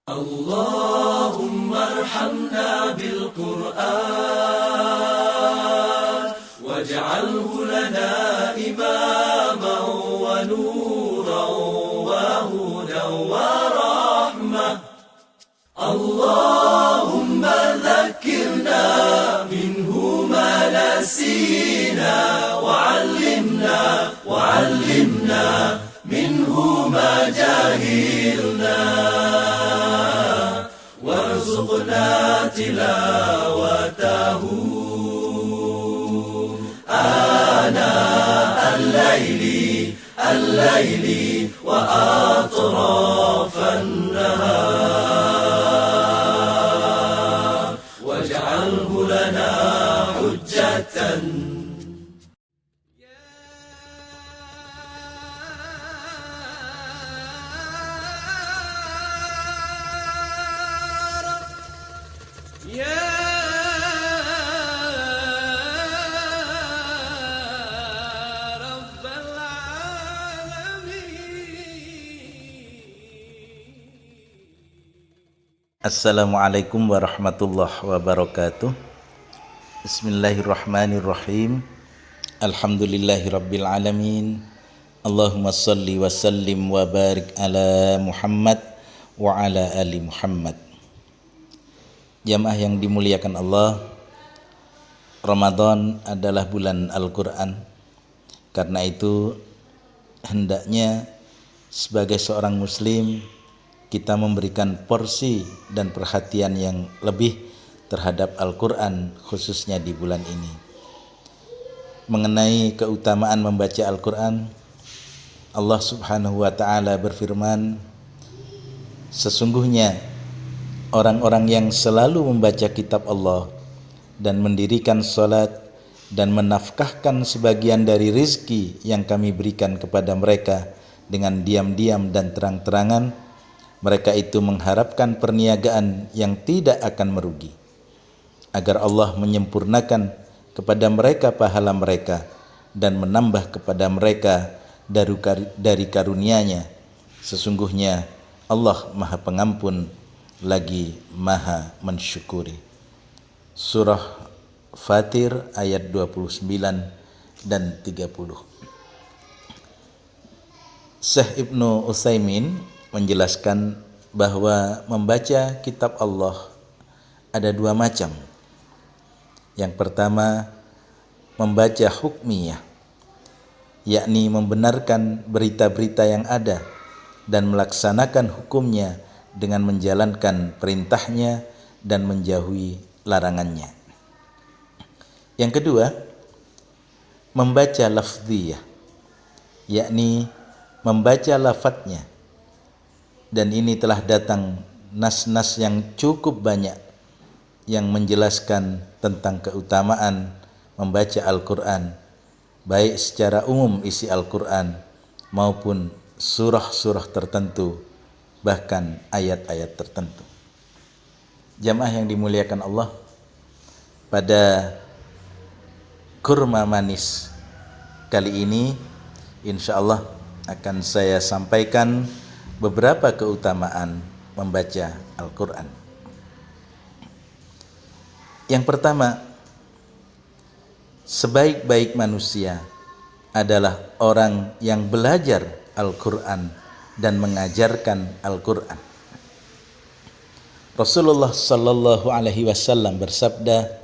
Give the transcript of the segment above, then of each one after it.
اللهم ارحمنا بالقرآن واجعله لنا إماما ونورا وهدى ورحمة. اللهم ذكرنا منه ما نسينا وعلمنا منه ما جهلنا وارزقنا تلاوته آناء الليل وأطراف النهار واجعله لنا حجة. يا رب العالمين. Assalamualaikum warahmatullahi wabarakatuh. Bismillahirrahmanirrahim. Alhamdulillahirabbil alamin. Allahumma shalli wa sallim wa barik ala Muhammad wa ala ali Muhammad. Jamaah yang dimuliakan Allah, Ramadan adalah bulan Al-Quran. Karena itu hendaknya sebagai seorang muslim kita memberikan porsi dan perhatian yang lebih terhadap Al-Quran, khususnya di bulan ini. Mengenai keutamaan membaca Al-Quran, Allah subhanahu wa ta'ala berfirman, sesungguhnya orang-orang yang selalu membaca kitab Allah dan mendirikan salat dan menafkahkan sebagian dari rizki yang kami berikan kepada mereka dengan diam-diam dan terang-terangan, mereka itu mengharapkan perniagaan yang tidak akan merugi, agar Allah menyempurnakan kepada mereka pahala mereka dan menambah kepada mereka dari karunia-Nya. Sesungguhnya Allah Maha Pengampun lagi Maha Mensyukuri. Surah Fatir ayat 29 dan 30. Syekh Ibnu Utsaimin menjelaskan bahwa membaca kitab Allah ada dua macam. Yang pertama, membaca hukmiyah, yakni membenarkan berita-berita yang ada dan melaksanakan hukumnya dengan menjalankan perintahnya dan menjauhi larangannya. Yang kedua, membaca lafziyah, yakni membaca lafadznya. Dan ini telah datang nas-nas yang cukup banyak yang menjelaskan tentang keutamaan membaca Al-Quran, baik secara umum isi Al-Quran maupun surah-surah tertentu, bahkan ayat-ayat tertentu. Jamaah yang dimuliakan Allah, pada kurma manis kali ini insyaallah akan saya sampaikan beberapa keutamaan membaca Al-Quran. Yang pertama, sebaik-baik manusia adalah orang yang belajar Al-Quran dan mengajarkan Al-Quran. Rasulullah sallallahu alaihi wasallam bersabda,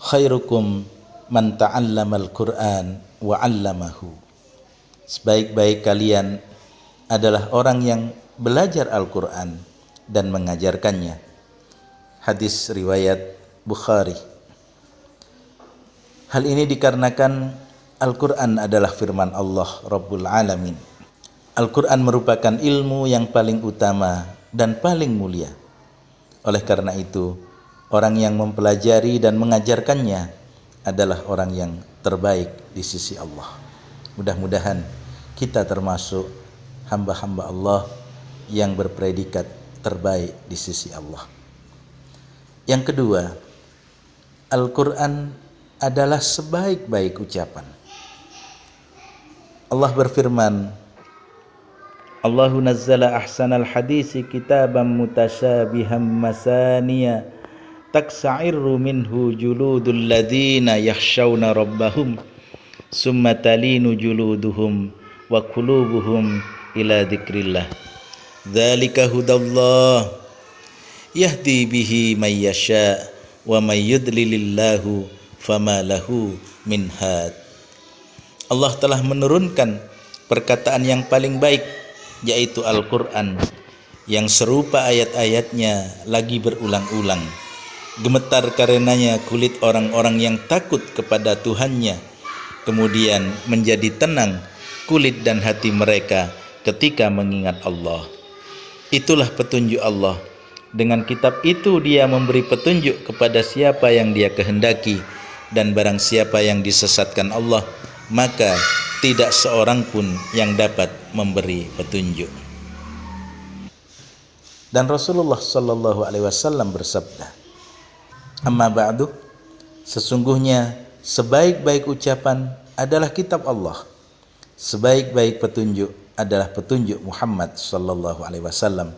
khairukum man ta'allamal Qur'an wa 'allamahu. Sebaik-baik kalian adalah orang yang belajar Al-Quran dan mengajarkannya. Hadis riwayat Bukhari. Hal ini dikarenakan Al-Quran adalah firman Allah Rabbul Alamin. Al-Quran merupakan ilmu yang paling utama dan paling mulia. Oleh karena itu, orang yang mempelajari dan mengajarkannya adalah orang yang terbaik di sisi Allah. Mudah-mudahan kita termasuk hamba-hamba Allah yang berpredikat terbaik di sisi Allah. Yang kedua, Al-Quran adalah sebaik-baik ucapan. Allah berfirman, Allahu nazzala ahsanal hadisi kitaban mutasyabihan masaniya taksa'irru minhu juludul ladzina yakhshawna rabbahum summa talinu juluduhum wa qulubuhum ila dzikrillah. Dzalika hudallah yahdi bihi may yasha wa may yudlilillahu fama lahu min had. Allah telah menurunkan perkataan yang paling baik, yaitu Al-Quran, yang serupa ayat-ayatnya lagi berulang-ulang. Gemetar karenanya kulit orang-orang yang takut kepada Tuhannya, kemudian menjadi tenang kulit dan hati mereka ketika mengingat Allah. Itulah petunjuk Allah. Dengan kitab itu Dia memberi petunjuk kepada siapa yang Dia kehendaki, dan barang siapa yang disesatkan Allah, maka tidak seorang pun yang dapat memberi petunjuk. Dan Rasulullah sallallahu alaihi wasallam bersabda, "Amma ba'du, sesungguhnya sebaik-baik ucapan adalah kitab Allah, sebaik-baik petunjuk adalah petunjuk Muhammad sallallahu alaihi wasallam,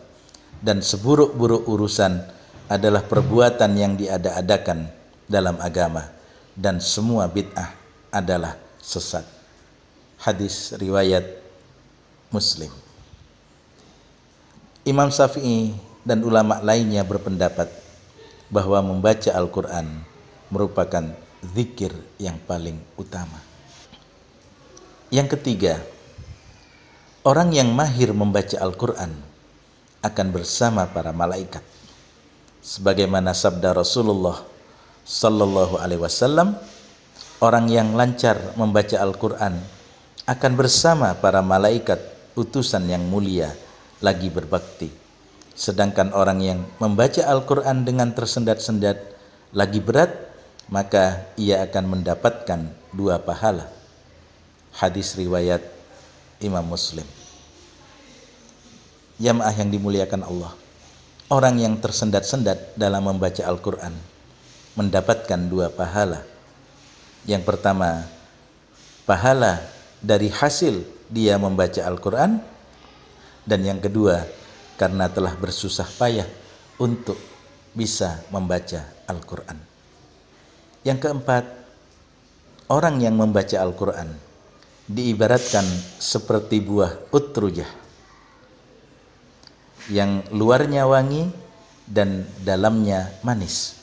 dan seburuk-buruk urusan adalah perbuatan yang diada-adakan dalam agama, dan semua bid'ah adalah sesat." Hadis riwayat Muslim. Imam Syafi'i dan ulama lainnya berpendapat bahwa membaca Al-Quran merupakan zikir yang paling utama. Yang ketiga, orang yang mahir membaca Al-Quran akan bersama para malaikat, sebagaimana sabda Rasulullah sallallahu alaihi wasallam, orang yang lancar membaca Al-Quran akan bersama para malaikat utusan yang mulia lagi berbakti. Sedangkan orang yang membaca Al-Quran dengan tersendat-sendat lagi berat, maka ia akan mendapatkan 2 pahala. Hadis riwayat Imam Muslim. Jamaah yang dimuliakan Allah, orang yang tersendat-sendat dalam membaca Al-Quran mendapatkan 2 pahala. Yang pertama, pahala dari hasil dia membaca Al-Quran, dan yang kedua, karena telah bersusah payah untuk bisa membaca Al-Quran. Yang keempat, orang yang membaca Al-Quran diibaratkan seperti buah utrujah yang luarnya wangi dan dalamnya manis.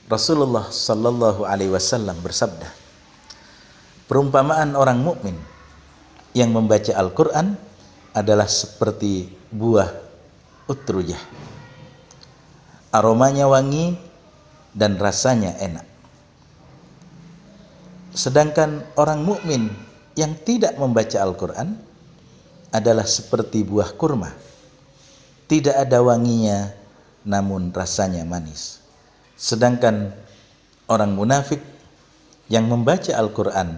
Rasulullah sallallahu alaihi wasallam bersabda, perumpamaan orang mukmin yang membaca Al-Quran adalah seperti buah utrujah. Aromanya wangi dan rasanya enak. Sedangkan orang mukmin yang tidak membaca Al-Quran adalah seperti buah kurma. Tidak ada wanginya, namun rasanya manis. Sedangkan orang munafik yang membaca Al-Quran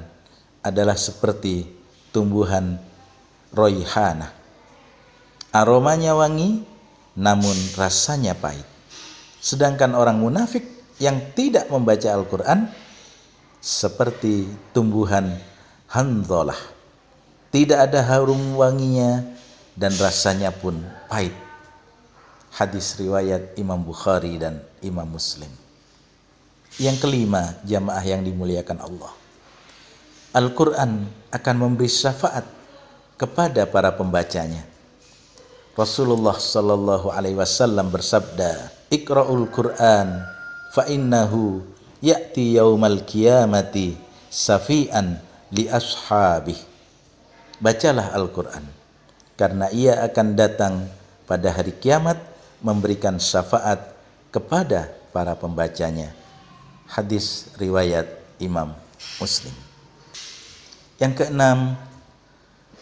adalah seperti tumbuhan roihanah. Aromanya wangi, namun rasanya pahit. Sedangkan orang munafik yang tidak membaca Al-Quran seperti tumbuhan handhalah. Tidak ada harum wanginya dan rasanya pun pahit. Hadis riwayat Imam Bukhari dan Imam Muslim. Yang kelima, jamaah yang dimuliakan Allah, Al-Quran akan memberi syafaat kepada para pembacanya. Rasulullah sallallahu alaihi wasallam bersabda, "Iqra'ul Qur'an fa innahu ya'ti yaumal qiyamati safi'an li ashabih." Bacalah Al-Quran, karena ia akan datang pada hari kiamat memberikan syafaat kepada para pembacanya. Hadis riwayat Imam Muslim. Yang keenam,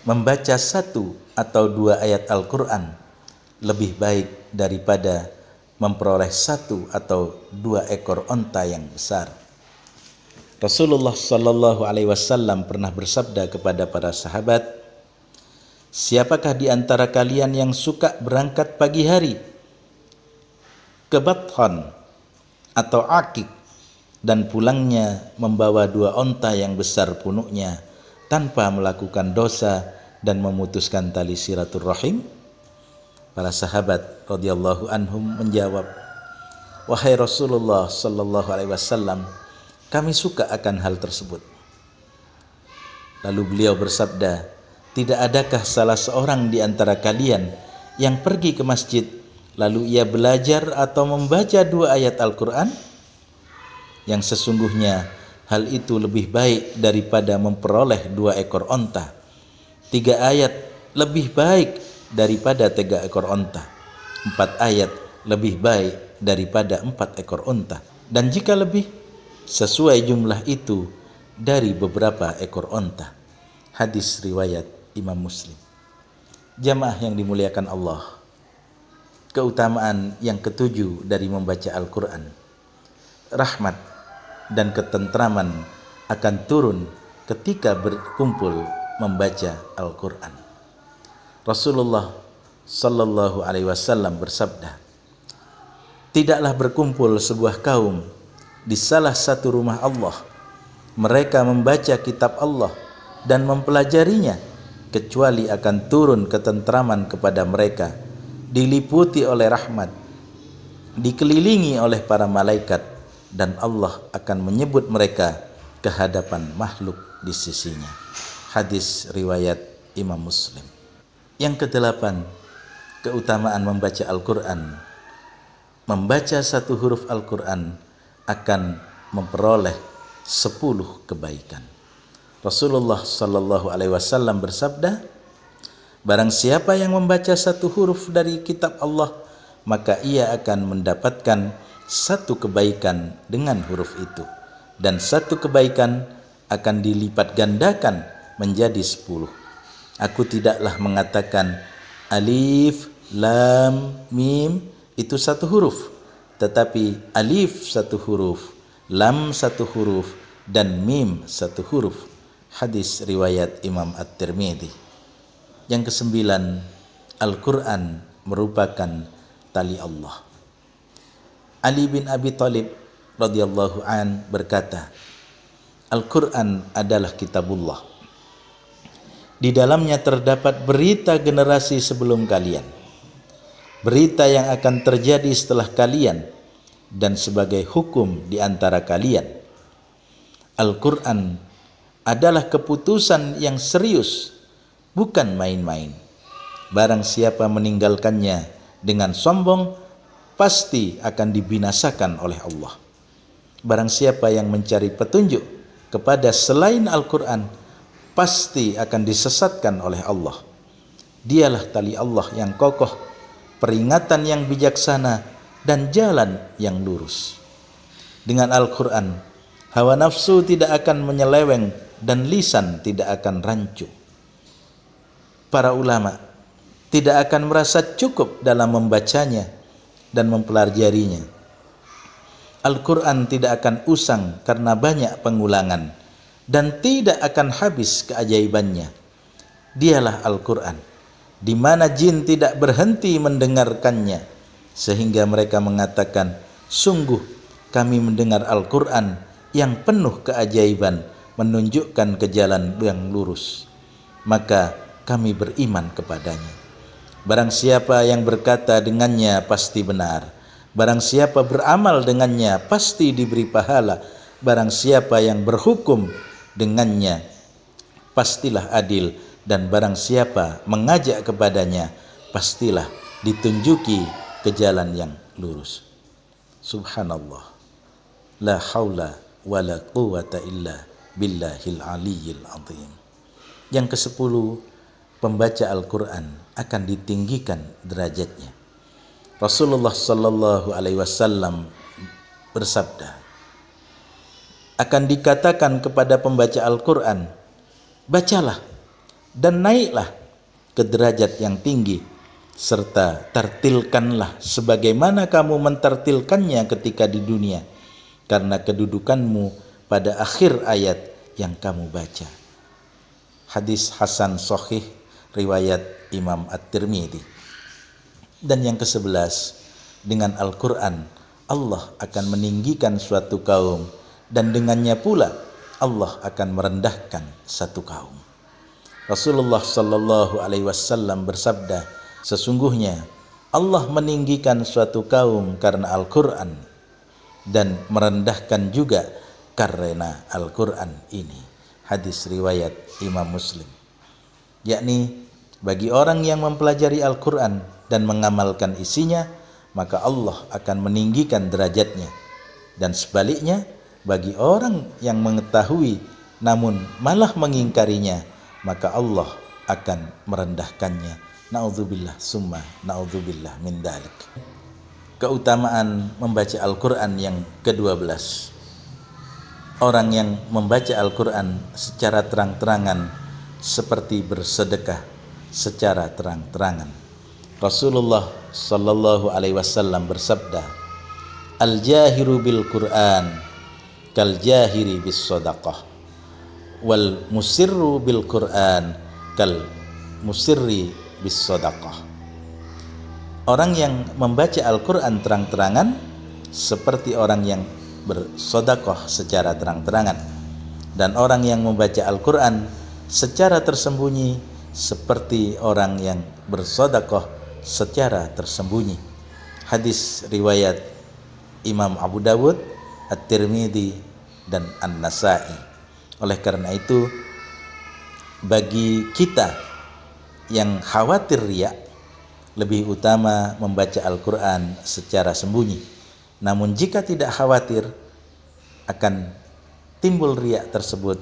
membaca 1 atau 2 ayat Al-Quran lebih baik daripada memperoleh 1 atau 2 ekor onta yang besar. Rasulullah sallallahu alaihi wasallam pernah bersabda kepada para sahabat, "Siapakah di antara kalian yang suka berangkat pagi hari ke Bathan atau Akik dan pulangnya membawa 2 onta yang besar punuknya tanpa melakukan dosa dan memutuskan tali silaturahim? Para sahabat radhiyallahu anhum menjawab, "Wahai Rasulullah sallallahu alaihi wasallam, kami suka akan hal tersebut." Lalu beliau bersabda, "Tidak adakah salah seorang di antara kalian yang pergi ke masjid lalu ia belajar atau membaca 2 ayat Al-Quran? Yang sesungguhnya hal itu lebih baik daripada memperoleh 2 ekor onta. 3 ayat lebih baik daripada 3 ekor onta. 4 ayat lebih baik daripada 4 ekor onta. Dan jika lebih, sesuai jumlah itu dari beberapa ekor onta." Hadis riwayat Imam Muslim. Jamaah yang dimuliakan Allah, keutamaan yang ketujuh dari membaca Al-Quran, rahmat dan ketentraman akan turun ketika berkumpul membaca Al-Quran. Rasulullah sallallahu alaihi wasallam bersabda, "Tidaklah berkumpul sebuah kaum di salah satu rumah Allah, mereka membaca kitab Allah dan mempelajarinya, kecuali akan turun ketentraman kepada mereka, diliputi oleh rahmat, dikelilingi oleh para malaikat, dan Allah akan menyebut mereka ke hadapan makhluk di sisinya." Hadis riwayat Imam Muslim. Yang kedelapan, keutamaan membaca Al-Quran. Membaca 1 huruf Al-Quran akan memperoleh 10 kebaikan. Rasulullah sallallahu alaihi wasallam bersabda, "Barang siapa yang membaca 1 huruf dari kitab Allah, maka ia akan mendapatkan 1 kebaikan dengan huruf itu, dan 1 kebaikan akan dilipat gandakan menjadi 10. Aku tidaklah mengatakan alif, lam, mim itu 1 huruf, tetapi alif 1 huruf, lam 1 huruf, dan mim 1 huruf." Hadis riwayat Imam At-Tirmidzi. Yang kesembilan, Al-Quran merupakan tali Allah. Ali bin Abi Thalib radhiyallahu an berkata, "Al-Quran adalah kitabullah. Di dalamnya terdapat berita generasi sebelum kalian, berita yang akan terjadi setelah kalian, dan sebagai hukum di antara kalian. Al-Quran adalah keputusan yang serius, bukan main-main. Barang siapa meninggalkannya dengan sombong, pasti akan dibinasakan oleh Allah. Barang siapa yang mencari petunjuk kepada selain Al-Quran, pasti akan disesatkan oleh Allah. Dialah tali Allah yang kokoh, peringatan yang bijaksana, dan jalan yang lurus. Dengan Al-Quran, hawa nafsu tidak akan menyeleweng dan lisan tidak akan rancu. Para ulama tidak akan merasa cukup dalam membacanya dan mempelajarinya. Al-Quran tidak akan usang karena banyak pengulangan, dan tidak akan habis keajaibannya. Dialah Al-Quran, di mana jin tidak berhenti mendengarkannya, sehingga mereka mengatakan, "Sungguh kami mendengar Al-Quran yang penuh keajaiban, menunjukkan ke jalan yang lurus. Maka kami beriman kepadanya." Barang siapa yang berkata dengannya pasti benar. Barang siapa beramal dengannya pasti diberi pahala. Barang siapa yang berhukum dengannya pastilah adil. Dan barang siapa mengajak kepadanya pastilah ditunjuki ke jalan yang lurus. Subhanallah, la haula wa la quwata illa billahil aliyyil azim. Yang ke-10, pembaca Al-Quran akan ditinggikan derajatnya. Rasulullah sallallahu alaihi wasallam bersabda, akan dikatakan kepada pembaca Al-Quran, "Bacalah dan naiklah ke derajat yang tinggi, serta tartilkanlah sebagaimana kamu mentartilkannya ketika di dunia, karena kedudukanmu pada akhir ayat yang kamu baca." Hadis hasan sahih riwayat Imam At-Tirmidzi. Dan yang ke-11, dengan Al-Quran Allah akan meninggikan suatu kaum, dan dengannya pula Allah akan merendahkan satu kaum. Rasulullah sallallahu alaihi wasallam bersabda, sesungguhnya Allah meninggikan suatu kaum karena Al-Quran dan merendahkan juga karena Al-Quran ini. Hadis riwayat Imam Muslim. Yakni bagi orang yang mempelajari Al-Quran dan mengamalkan isinya, maka Allah akan meninggikan derajatnya. Dan sebaliknya, bagi orang yang mengetahui namun malah mengingkarinya, maka Allah akan merendahkannya. Na'udzubillah summa na'udzubillah min dalik. Keutamaan membaca Al-Quran yang ke-12. Orang yang membaca Al-Quran secara terang-terangan seperti bersedekah secara terang-terangan. Rasulullah sallallahu alaihi wasallam bersabda, "Al-jahiru bil Qur'an kal jahiri bis shadaqah wal musirru bil Qur'an kal musirri bis shadaqah." Orang yang membaca Al-Quran terang-terangan seperti orang yang bersedekah secara terang-terangan, dan orang yang membaca Al-Quran secara tersembunyi seperti orang yang bersedekah secara tersembunyi. Hadis riwayat Imam Abu Dawud, At-Tirmidzi dan An-Nasa'i. Oleh karena itu, bagi kita yang khawatir riya, lebih utama membaca Al-Quran secara sembunyi. Namun jika tidak khawatir akan timbul riya tersebut,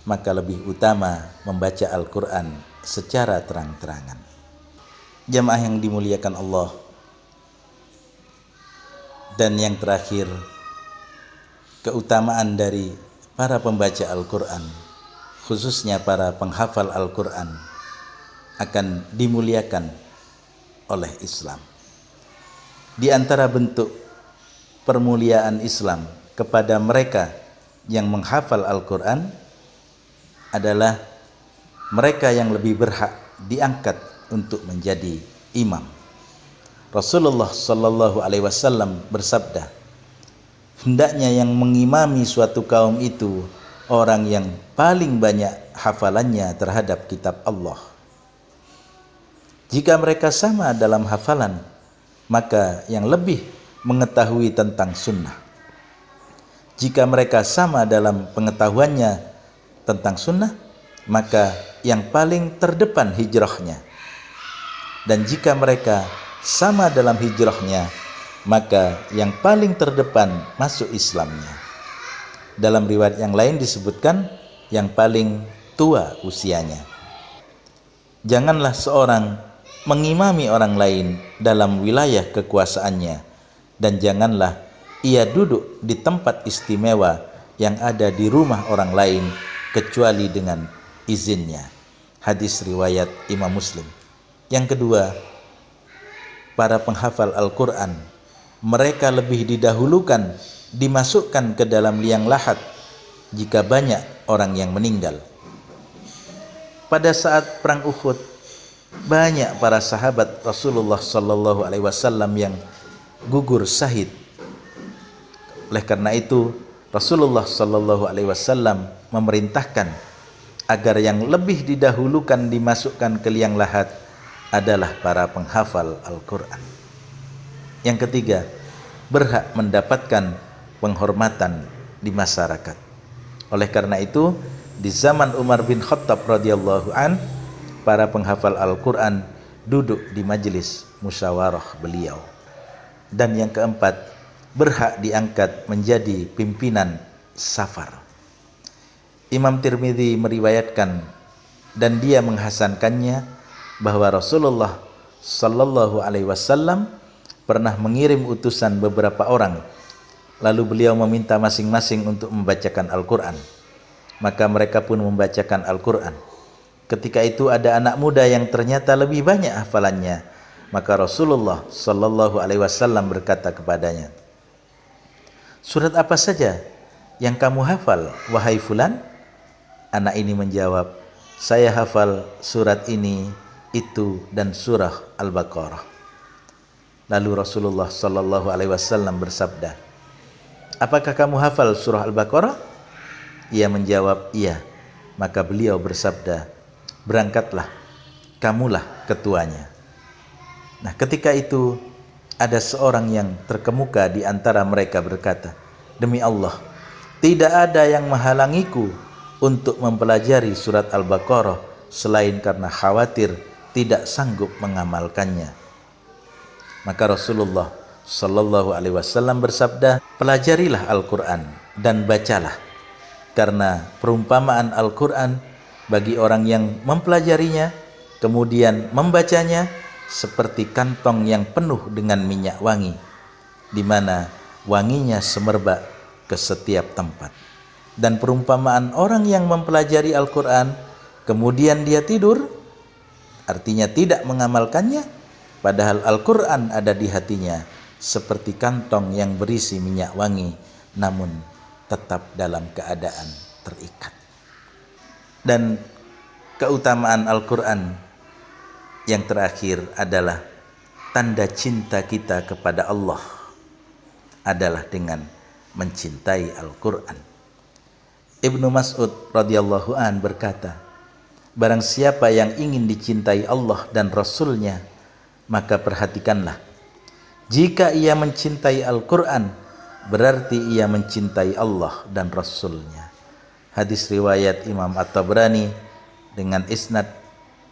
maka lebih utama membaca Al-Quran secara terang-terangan. Jamaah yang dimuliakan Allah. Dan yang terakhir, keutamaan dari para pembaca Al-Quran, khususnya para penghafal Al-Quran, akan dimuliakan oleh Islam. Di antara bentuk permuliaan Islam kepada mereka yang menghafal Al-Quran adalah mereka yang lebih berhak diangkat untuk menjadi imam. Rasulullah sallallahu alaihi wasallam bersabda, hendaknya yang mengimami suatu kaum itu orang yang paling banyak hafalannya terhadap kitab Allah. Jika mereka sama dalam hafalan, maka yang lebih mengetahui tentang sunnah. Jika mereka sama dalam pengetahuannya tentang sunnah, maka yang paling terdepan hijrahnya. Dan jika mereka sama dalam hijrahnya, maka yang paling terdepan masuk Islamnya. Dalam riwayat yang lain disebutkan yang paling tua usianya. Janganlah seorang mengimami orang lain dalam wilayah kekuasaannya, dan janganlah ia duduk di tempat istimewa yang ada di rumah orang lain kecuali dengan izinnya. Hadis riwayat Imam Muslim. Yang kedua, para penghafal Al-Quran, mereka lebih didahulukan dimasukkan ke dalam liang lahat jika banyak orang yang meninggal. Pada saat perang Uhud, banyak para sahabat Rasulullah sallallahu alaihi wasallam yang gugur syahid. Oleh karena itu, Rasulullah sallallahu alaihi wasallam memerintahkan agar yang lebih didahulukan dimasukkan ke liang lahat adalah para penghafal Al-Quran. Yang ketiga, berhak mendapatkan penghormatan di masyarakat. Oleh karena itu, di zaman Umar bin Khattab radhiyallahu an, para penghafal Al-Quran duduk di majelis musyawarah beliau. Dan yang keempat, berhak diangkat menjadi pimpinan safar. Imam Tirmidzi meriwayatkan dan dia menghasankannya bahwa Rasulullah sallallahu alaihi wasallam pernah mengirim utusan beberapa orang, lalu beliau meminta masing-masing untuk membacakan Al-Quran. Maka mereka pun membacakan Al-Quran. Ketika itu ada anak muda yang ternyata lebih banyak hafalannya. Maka Rasulullah sallallahu alaihi wasallam berkata kepadanya, "Surat apa saja yang kamu hafal, wahai fulan?" Anak ini menjawab, "Saya hafal surat ini, itu, dan surah Al-Baqarah." Lalu Rasulullah sallallahu alaihi wasallam bersabda, "Apakah kamu hafal surah Al-Baqarah?" Ia menjawab, "Iya." Maka beliau bersabda, berangkatlah, kamulah ketuanya. Nah, ketika itu ada seorang yang terkemuka di antara mereka berkata, demi Allah, tidak ada yang menghalangiku untuk mempelajari surat Al-Baqarah selain karena khawatir tidak sanggup mengamalkannya. Maka Rasulullah Sallallahu Alaihi Wasallam bersabda, pelajarilah Al-Quran dan bacalah, karena perumpamaan Al-Quran bagi orang yang mempelajarinya kemudian membacanya seperti kantong yang penuh dengan minyak wangi, di mana wanginya semerbak ke setiap tempat. Dan perumpamaan orang yang mempelajari Al-Quran kemudian dia tidur, artinya tidak mengamalkannya, padahal Al-Quran ada di hatinya, seperti kantong yang berisi minyak wangi namun tetap dalam keadaan terikat. Dan keutamaan Al-Quran yang terakhir adalah tanda cinta kita kepada Allah adalah dengan mencintai Al-Quran. Ibnu Mas'ud radhiyallahu an berkata, barang siapa yang ingin dicintai Allah dan Rasulnya, maka perhatikanlah, jika ia mencintai Al-Quran, berarti ia mencintai Allah dan Rasulnya. Hadis riwayat Imam At-Tabrani dengan isnad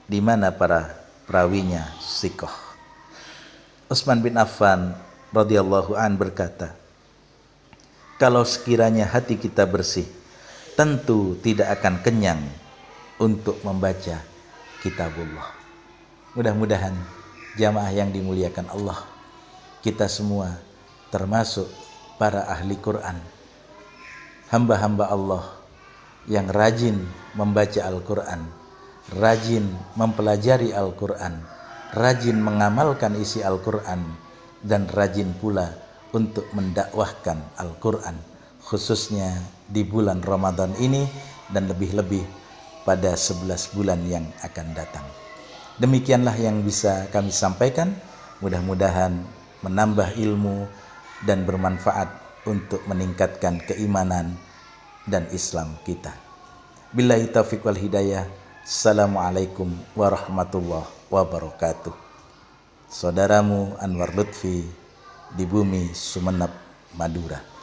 di mana para perawinya siqah. Utsman bin Affan radhiyallahu an berkata, kalau sekiranya hati kita bersih, tentu tidak akan kenyang untuk membaca kitabullah. Mudah-mudahan jamaah yang dimuliakan Allah, kita semua termasuk para ahli Quran, hamba-hamba Allah yang rajin membaca Al-Quran, rajin mempelajari Al-Quran, rajin mengamalkan isi Al-Quran, dan rajin pula untuk mendakwahkan Al-Quran, khususnya di bulan Ramadan ini dan lebih-lebih pada 11 bulan yang akan datang. Demikianlah yang bisa kami sampaikan, mudah-mudahan menambah ilmu dan bermanfaat untuk meningkatkan keimanan dan Islam kita. Billahi taufiq wal hidayah. Assalamualaikum warahmatullahi wabarakatuh. Saudaramu Anwar Lutfi di bumi Sumeneb, Madura.